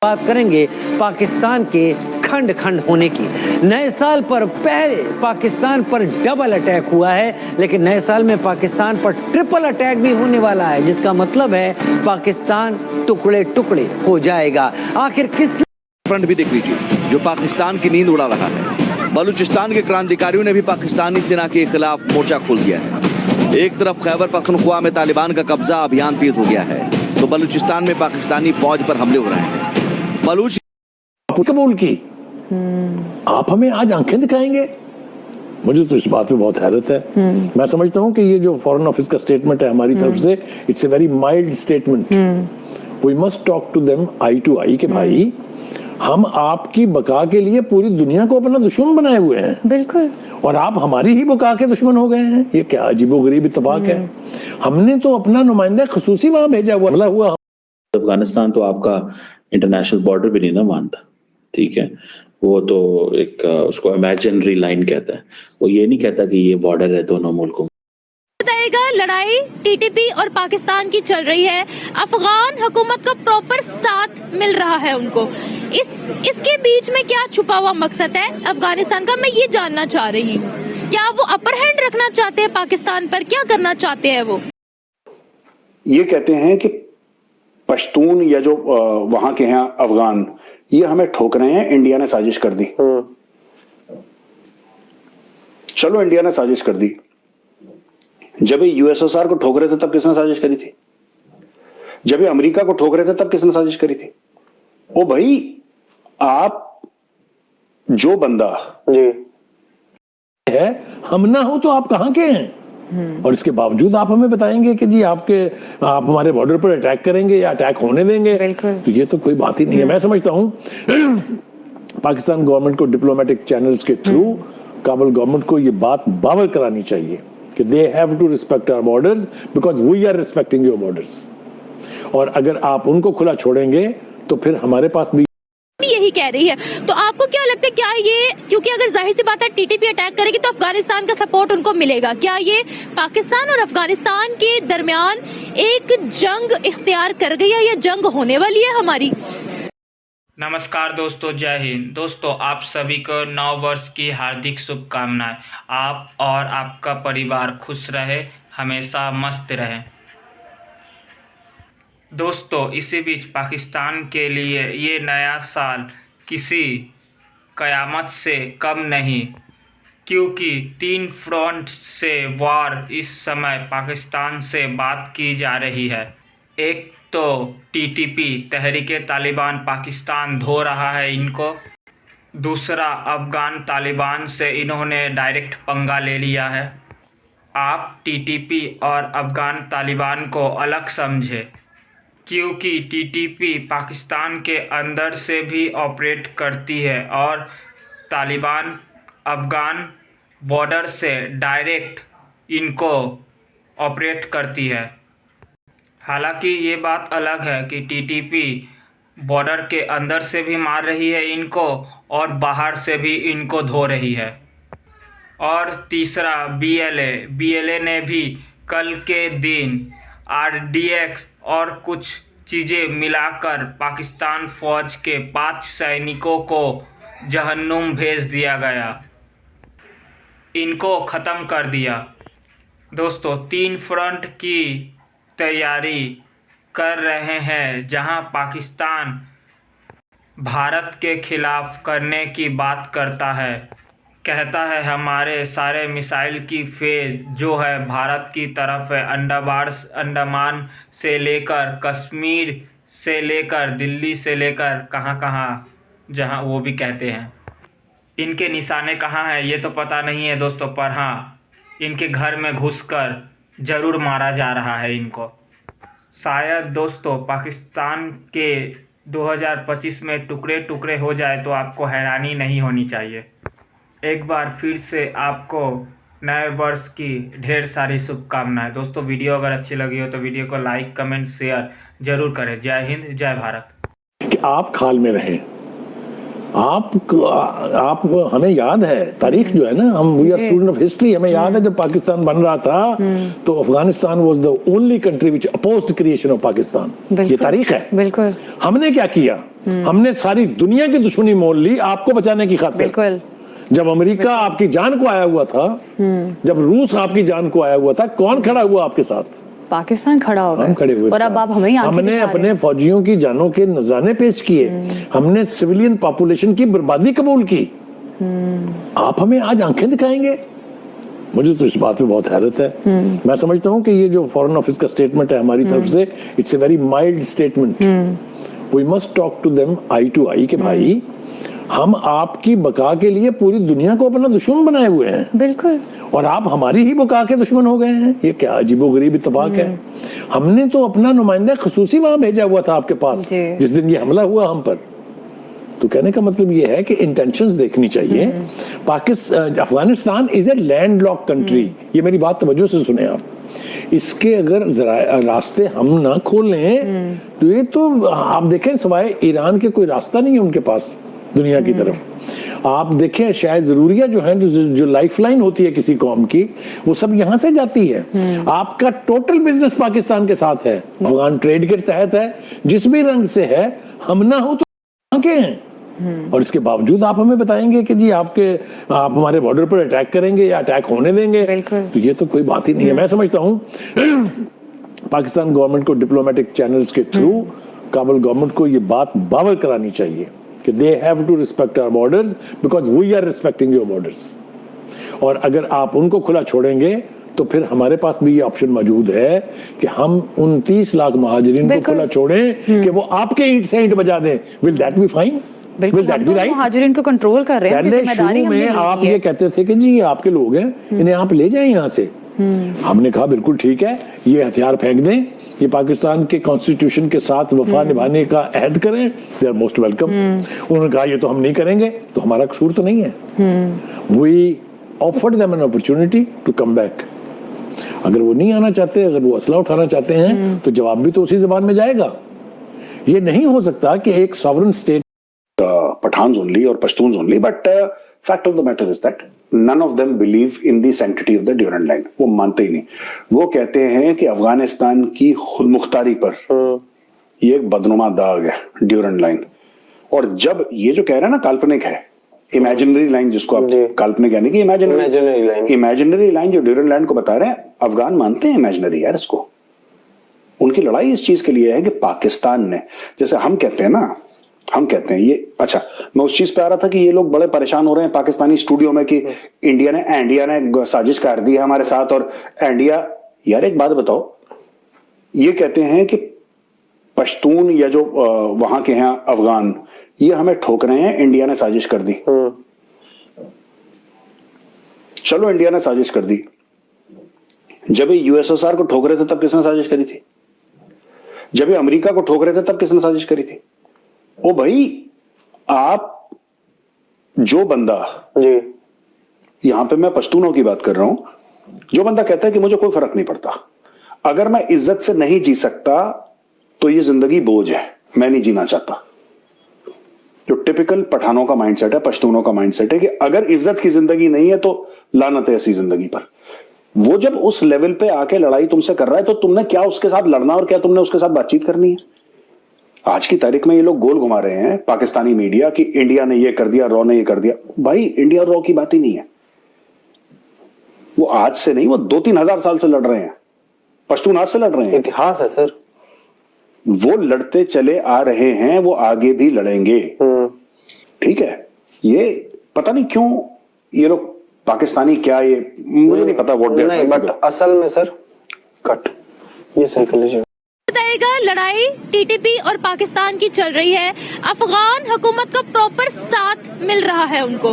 बात करेंगे पाकिस्तान के खंड खंड होने की। नए साल पर पहले पाकिस्तान पर डबल अटैक हुआ है, लेकिन नए साल में पाकिस्तान पर ट्रिपल अटैक भी होने वाला है, जिसका मतलब है पाकिस्तान टुकड़े टुकड़े हो जाएगा। आखिर किस फ्रंट भी देख लीजिए जो पाकिस्तान की नींद उड़ा रहा है। बलूचिस्तान के क्रांतिकारियों ने भी पाकिस्तानी सेना के खिलाफ मोर्चा खोल दिया है। एक तरफ खैबर पख्तूनख्वा में तालिबान का कब्जा अभियान तेज हो गया है, तो बलूचिस्तान में पाकिस्तानी फौज पर हमले हो रहे हैं। बलूच कबूल की, आप हमें आज आंखें दिखाएंगे? मुझे तो इस बात पे बहुत हैरत है। मैं समझता हूँ कि ये जो फॉरेन ऑफिस का स्टेटमेंट है हमारी तरफ से, it's a very mild statement. We must talk to them eye to eye कि भाई हम आपकी बका के लिए पूरी दुनिया को अपना दुश्मन बनाए हुए हैं। बिल्कुल। और आप हमारी ही बका के दुश्मन हो गए हैं। ये क्या अजीबोगरीब इत्तेफाक है। हमने तो अपना नुमाइंदा खसूसी वहां भेजा हुआ। अफगानिस्तान तो आपका इंटरनेशनल बॉर्डर भी नहीं ना मानता, ठीक है। वो तो एक उसको इमेजिनरी लाइन कहता है, वो ये नहीं कहता कि ये बॉर्डर है दोनों मुल्कों। बताइएगा, लड़ाई टीटीपी और पाकिस्तान की चल रही है, अफगान हुकूमत का प्रॉपर साथ मिल रहा है उनको। इसके बीच में क्या छुपा हुआ मकसद है अफगानिस्तान का, मैं ये जानना चाह रही हूँ। क्या वो अपर हैंड रखना चाहते हैं पाकिस्तान पर, क्या करना चाहते हैं वो? ये कहते हैं कि पश्तून या जो वहां के हैं अफगान, ये हमें ठोक रहे हैं, इंडिया ने साजिश कर दी। चलो इंडिया ने साजिश कर दी, जब ये यूएसएसआर को ठोक रहे थे तब किसने साजिश करी थी? जब ये अमेरिका को ठोक रहे थे तब किसने साजिश करी थी? ओ भाई, आप जो बंदा जी है, हम ना हो तो आप कहां के हैं? और इसके बावजूद आप हमें बताएंगे कि जी आप हमारे बॉर्डर पर अटैक करेंगे या अटैक होने देंगे। तो ये तो कोई बात ही नहीं है। मैं समझता हूं पाकिस्तान गवर्नमेंट को डिप्लोमेटिक चैनल्स के थ्रू काबुल गवर्नमेंट को ये बात बावर करानी चाहिए कि they have to respect our borders because we are respecting your borders. और अगर आप उनको खुला छोड़ेंगे तो फिर हमारे पास भी यही कह रही है। तो आपको क्या लगता है, क्या ये, क्योंकि अगर जाहिर सी बात है टीटीपी अटैक करेगी तो अफगानिस्तान का सपोर्ट उनको मिलेगा, क्या ये पाकिस्तान और अफगानिस्तान के दरमियान एक जंग इख्तियार कर गई है, या जंग होने वाली है हमारी? नमस्कार दोस्तों, जय हिंद। दोस्तों, आप सभी को नव वर्ष की हार्दिक शुभकामनाएं। आप और आपका परिवार खुश रहे, हमेशा मस्त रहे। दोस्तों, इसी बीच पाकिस्तान के लिए ये नया साल किसी कयामत से कम नहीं, क्योंकि 3 फ्रंट से वार इस समय पाकिस्तान से बात की जा रही है। एक तो टीटीपी तहरीके तालिबान पाकिस्तान धो रहा है इनको, दूसरा अफगान तालिबान से इन्होंने डायरेक्ट पंगा ले लिया है। आप टीटीपी और अफगान तालिबान को अलग समझे, क्योंकि टीटीपी पाकिस्तान के अंदर से भी ऑपरेट करती है और तालिबान अफगान बॉर्डर से डायरेक्ट इनको ऑपरेट करती है। हालांकि ये बात अलग है कि टीटीपी बॉर्डर के अंदर से भी मार रही है इनको और बाहर से भी इनको धो रही है। और तीसरा बीएलए ने भी कल के दिन आरडीएक्स और कुछ चीज़ें मिलाकर पाकिस्तान फौज के 5 सैनिकों को जहन्नुम भेज दिया गया, इनको ख़त्म कर दिया। दोस्तों, 3 फ्रंट की तैयारी कर रहे हैं, जहां पाकिस्तान भारत के खिलाफ करने की बात करता है, कहता है हमारे सारे मिसाइल की फेज जो है भारत की तरफ है। अंडमान से लेकर कश्मीर से लेकर दिल्ली से लेकर कहाँ जहाँ वो भी कहते हैं। इनके निशाने कहाँ हैं ये तो पता नहीं है दोस्तों, पर हाँ, इनके घर में घुसकर ज़रूर मारा जा रहा है इनको। शायद दोस्तों पाकिस्तान के 2025 में टुकड़े टुकड़े हो जाए तो आपको हैरानी नहीं होनी चाहिए। एक बार फिर से आपको नए वर्ष की ढेर सारी शुभकामनाएं। दोस्तों, वीडियो अगर अच्छी लगी हो तो वीडियो को लाइक, कमेंट, शेयर जरूर करें। जय हिंद, जय भारत। कि आप खाल में रहें, आप हमें याद है तारीख जो है ना, हम we are student of history, हमें याद है जब पाकिस्तान बन रहा था तो Afghanistan was the only country which opposed creation of Pakistan. ये तारीख है। बिल्कुल। हमने क्या किया, हमने सारी दुनिया की दुश्मनी मोल ली आपको बचाने की खातिर। बिल्कुल। जब अमेरिका आपकी जान को आया हुआ था, जब रूस आपकी जान को आया हुआ था, कौन खड़ा हुआ आपके साथ? पाकिस्तान खड़ा हो गया। हम खड़े हुए और अब आप हमें हमने अपने फौजियों की जानों के नजराने पेश किए, हमने सिविलियन पॉपुलेशन की बर्बादी कबूल की। आप हमें आज आंखें दिखाएंगे? मुझे तो इस बात पे बहुत हैरत है। मैं समझता हूँ कि ये जो फॉरेन ऑफिस का स्टेटमेंट है हमारी तरफ से, it's a very mild statement. We must talk to them eye to eye कि भाई हम आपकी बका के लिए पूरी दुनिया को अपना दुश्मन बनाए हुए हैं। बिल्कुल। और आप हमारी ही बका के दुश्मन हो गए हैं। ये क्या अजीबोगरीब इत्तेफाक है। हमने तो अपना नुमाइंदा खसूसी वहां भेजा हुआ था आपके पास जिस दिन ये हमला हुआ हम पर। तो कहने का मतलब ये है कि इंटेंशंस देखनी चाहिए। Afghanistan is a landlocked country. ये मेरी बात तवज्जो से सुने आप। इसके अगर रास्ते हम ना खोलें तो ये तो आप देखें सिवाय ईरान के कोई रास्ता नहीं है उनके पास दुनिया की तरफ। आप देखें शायद जरूरिया जो है जो लाइफलाइन होती है किसी कौम की, वो सब यहाँ से जाती है। आपका टोटल बिजनेस पाकिस्तान के साथ है, अफगान ट्रेड के तहत है, जिस भी रंग से है। हम ना हो तो कहाँ के हैं? और इसके बावजूद आप हमें बताएंगे कि जी आप हमारे बॉर्डर पर अटैक करेंगे या अटैक होने देंगे। तो ये तो कोई बात ही नहीं है। मैं समझता हूँ पाकिस्तान गवर्नमेंट को डिप्लोमेटिक चैनल्स के थ्रू काबुल गवर्नमेंट को ये बात बावर करानी चाहिए कि they have to respect our borders because we are respecting your borders। और अगर आप उनको खुला छोड़ेंगे तो फिर हमारे पास भी ये ऑप्शन मौजूद है कि हम 29 लाख महाजरीन को खुला छोड़ें कि वो आपके ईंट से ईंट बजा दें। Will that be fine? Will that be right? महाजरीन को कंट्रोल कर रहे हैं। पहले शुरू में आप ये कहते थे कि जी ये आपके लोग हैं, इन्हें आप ले जाएं यहाँ से। हमने कहा बिल्कुल ठीक है, ये हथियार फेंक दें, ये पाकिस्तान के कॉन्स्टिट्यूशन के साथ वफा निभाने का अहद करें, दे आर मोस्ट वेलकम। उन्होंने कहा ये तो हम नहीं करेंगे, तो हमारा कसूर तो नहीं है। We offered them an opportunity to come back. अगर वो नहीं आना चाहते, अगर वो असला उठाना चाहते हैं तो जवाब भी तो उसी जबान में जाएगा। ये नहीं हो सकता कि एक सॉवरेन स्टेट पठान्स ओनली और Pashtuns only, but fact of the matter is that none of them believe in the sanctity of the Durand line। वो मानते ही नहीं। वो कहते हैं कि अफगानिस्तान की खुद मुख्तारी पर ये एक बदनुमा दाग है ड्यूरंड लाइन। और जब ये जो कह रहे हैं ना काल्पनिक है, इमेजिनरी लाइन जिसको आप काल्पनिक यानी कि इमेजिनरी लाइन जो ड्यूरंड लाइन को बता रहे हैं, अफगान मानते हैं इमेजिनरी यार इसको। उनकी लड़ाई इस चीज के लिए है कि पाकिस्तान ने, जैसे हम कहते हैं ना, हम कहते हैं ये, अच्छा मैं उस चीज पे आ रहा था कि ये लोग बड़े परेशान हो रहे हैं पाकिस्तानी स्टूडियो में कि इंडिया ने साजिश कर दी है हमारे साथ। और इंडिया, यार एक बात बताओ, ये कहते हैं कि पश्तून या जो वहां के हैं अफगान, ये हमें ठोक रहे हैं, इंडिया ने साजिश कर दी। चलो इंडिया ने साजिश कर दी, जब ये यूएसएसआर को ठोक रहे थे तब किसने साजिश करी थी? जब ये अमेरिका को ठोक रहे थे तब किसने साजिश करी थी? ओ भाई, आप जो बंदा जी, यहां पे मैं पश्तूनों की बात कर रहा हूं, जो बंदा कहता है कि मुझे कोई फर्क नहीं पड़ता, अगर मैं इज्जत से नहीं जी सकता तो ये जिंदगी बोझ है, मैं नहीं जीना चाहता। जो टिपिकल पठानों का माइंडसेट है, पश्तूनों का माइंडसेट है कि अगर इज्जत की जिंदगी नहीं है तो लानत है ऐसी जिंदगी पर। वो जब उस लेवल पे आके लड़ाई तुमसे कर रहा है तो तुमने क्या उसके साथ लड़ना और क्या तुमने उसके साथ बातचीत करनी है? आज की तारीख में ये लोग गोल घुमा रहे हैं पाकिस्तानी मीडिया कि इंडिया ने ये कर दिया, रॉ ने ये कर दिया। भाई इंडिया रॉ की बात ही नहीं है। वो आज से नहीं, वो 2-3 हजार साल से लड़ रहे हैं। पश्तून आज से लड़ रहे हैं, इतिहास है सर। वो लड़ते चले आ रहे हैं, वो आगे भी लड़ेंगे। ठीक है, ये पता नहीं क्यों ये लोग पाकिस्तानी, क्या ये मुझे नहीं पता वोट नहीं, बट असल में सर कट ये साइकोलॉजी बताएगा। लड़ाई टीटीपी और पाकिस्तान की चल रही है, अफगान हुकूमत का प्रॉपर साथ मिल रहा है उनको।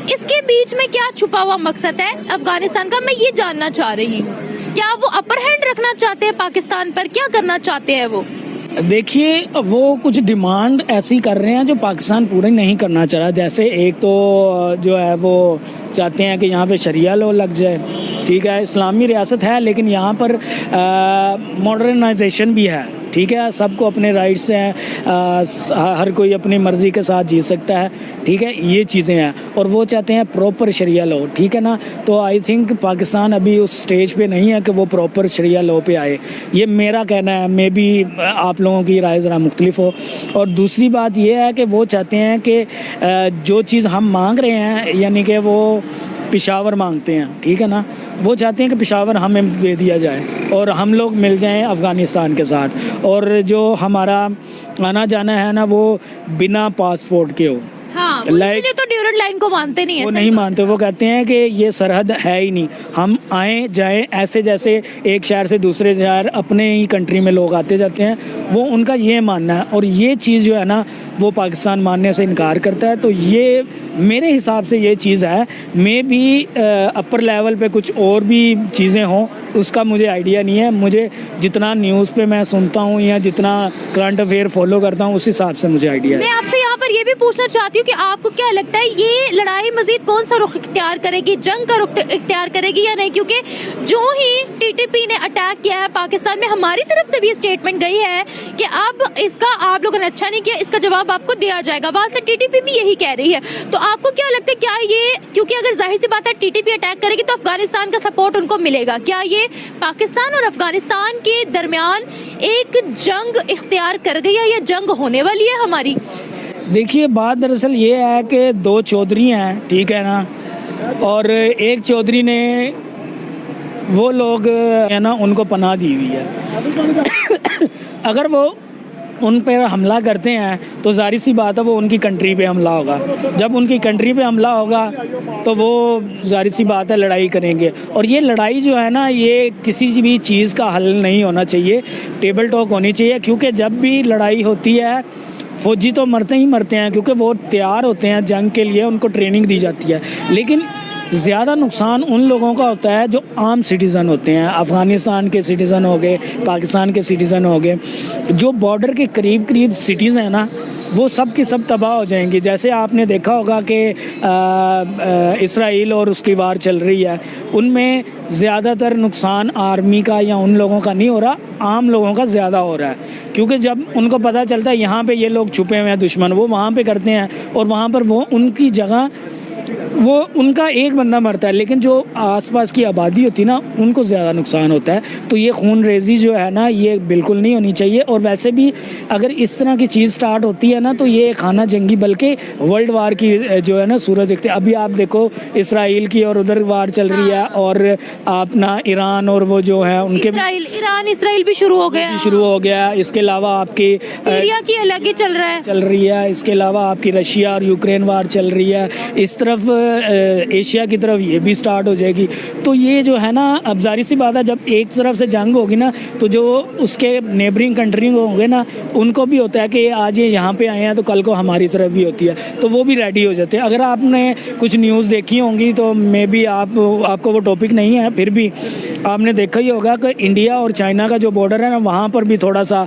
इसके बीच में क्या छुपा हुआ मकसद है अफगानिस्तान का, मैं ये जानना चाह रही हूँ। क्या वो अपर हैंड रखना चाहते हैं पाकिस्तान पर, क्या करना चाहते हैं वो? देखिए, वो कुछ डिमांड ऐसी कर रहे हैं जो पाकिस्तान पूरी नहीं करना चाह रहा। जैसे एक तो जो है वो चाहते हैं कि यहाँ पे शरिया लॉ लग जाए, ठीक है, इस्लामी रियासत है लेकिन यहाँ पर मॉडर्नाइजेशन भी है, ठीक है, सबको अपने राइट्स हैं, हर कोई अपनी मर्ज़ी के साथ जी सकता है, ठीक है, ये चीज़ें हैं। और वो चाहते हैं प्रॉपर शरिया लॉ, ठीक है ना। तो आई थिंक पाकिस्तान अभी उस स्टेज पे नहीं है कि वो प्रॉपर शरिया लॉ पे आए, ये मेरा कहना है। मे बी आप लोगों की राय ज़रा मुख्तलिफ हो। और दूसरी बात ये है कि वो चाहते हैं कि जो चीज़ हम मांग रहे हैं, यानी कि वो पेशावर मांगते हैं, ठीक है ना, वो चाहते हैं कि पेशावर हमें दे दिया जाए और हम लोग मिल जाएं अफ़गानिस्तान के साथ, और जो हमारा आना जाना है ना वो बिना पासपोर्ट के हो। हाँ, वो इसलिए तो ड्यूरेंट लाइन को मानते नहीं है, वो नहीं मानते, वो कहते हैं कि ये सरहद है ही नहीं, हम आए जाएं ऐसे जैसे एक शहर से दूसरे शहर अपने ही कंट्री में लोग आते जाते हैं, वो उनका ये मानना है। और ये चीज़ जो है ना वो पाकिस्तान मानने से इनकार करता है। तो ये मेरे हिसाब से ये चीज़ है, मे बी अपर लेवल पे कुछ और भी चीज़ें हों, उसका मुझे आइडिया नहीं है। मुझे जितना न्यूज़ पे मैं सुनता हूँ या जितना करंट अफेयर फॉलो करता हूँ उस हिसाब से मुझे आइडिया है। मैं आपसे यहाँ पर ये भी पूछना चाहती हूँ कि आपको क्या लगता है ये लड़ाई मजीद कौन सा रुख इख्तियार करेगी, जंग का रुख इख्तियार करेगी या नहीं? क्योंकि जो ही टीटीपी ने अटैक किया है पाकिस्तान में, हमारी तरफ से भी स्टेटमेंट गई है कि अब इसका आप लोगों ने अच्छा नहीं किया, इसका जवाब आपको दिया जाएगा। वहाँ से टीटीपी भी यही कह रही है। तो आपको क्या लगता है, क्या ये, क्योंकि अगर जाहिर सी बात है टीटीपी अटैक करेगी तो अफगानिस्तान का सपोर्ट उनको मिलेगा, क्या ये पाकिस्तान और अफगानिस्तान के दरमियान एक जंग इख्तियार कर गई है या जंग होने वाली है हमारी? देखिए, बात दरअसल ये है कि दो चौधरी हैं, ठीक है ना, और एक चौधरी ने वो लोग है ना उनको पनाह दी हुई है। अगर वो उन पर हमला करते हैं तो जाहिर सी बात है वो उनकी कंट्री पे हमला होगा। जब उनकी कंट्री पे हमला होगा तो वो जाहिर सी बात है लड़ाई करेंगे। और ये लड़ाई जो है ना ये किसी भी चीज़ का हल नहीं होना चाहिए, टेबल टॉक होनी चाहिए। क्योंकि जब भी लड़ाई होती है फौजी तो मरते ही मरते हैं, क्योंकि वो तैयार होते हैं जंग के लिए, उनको ट्रेनिंग दी जाती है। लेकिन ज़्यादा नुकसान उन लोगों का होता है जो आम सिटीज़न होते हैं, अफ़गानिस्तान के सिटीज़न हो गए, पाकिस्तान के सिटीज़न हो गए, जो बॉर्डर के करीब करीब सिटीज़ हैं ना, वो सब की सब तबाह हो जाएंगी। जैसे आपने देखा होगा कि इसराइल और उसकी वार चल रही है, उनमें ज़्यादातर नुकसान आर्मी का या उन लोगों का नहीं हो रहा, आम लोगों का ज़्यादा हो रहा है। क्योंकि जब उनको पता चलता है यहाँ पे ये लोग छुपे हुए हैं दुश्मन, वो वहाँ पे करते हैं और वहाँ पर वो उनकी जगह वो उनका एक बंदा मरता है, लेकिन जो आसपास की आबादी होती है ना उनको ज़्यादा नुकसान होता है। तो ये खून रेजी जो है ना ये बिल्कुल नहीं होनी चाहिए। और वैसे भी अगर इस तरह की चीज़ स्टार्ट होती है ना तो ये खाना जंगी बल्कि वर्ल्ड वार की जो है ना सूरत दिखती है। अभी आप देखो इसराइल की और उधर वार चल रही है, और अपना ईरान और वो जो है उनके ईरान इसराइल भी शुरू हो गया। इसके अलावा आपकी सीरिया की अलग ही चल रही है। इसके अलावा आपकी रशिया और यूक्रेन वार चल रही है। इस तरफ एशिया की तरफ ये भी स्टार्ट हो जाएगी। तो ये जो है ना अब जाहिर सी बात है जब एक तरफ से जंग होगी ना तो जो उसके नेबरिंग कंट्री होंगे ना उनको भी होता है कि आज ये यहाँ पे आए हैं तो कल को हमारी तरफ भी होती है, तो वो भी रेडी हो जाते हैं। अगर आपने कुछ न्यूज़ देखी होंगी तो मे बी आपको वो टॉपिक नहीं है, फिर भी आपने देखा ही होगा कि इंडिया और चाइना का जो बॉर्डर है ना वहाँ पर भी थोड़ा सा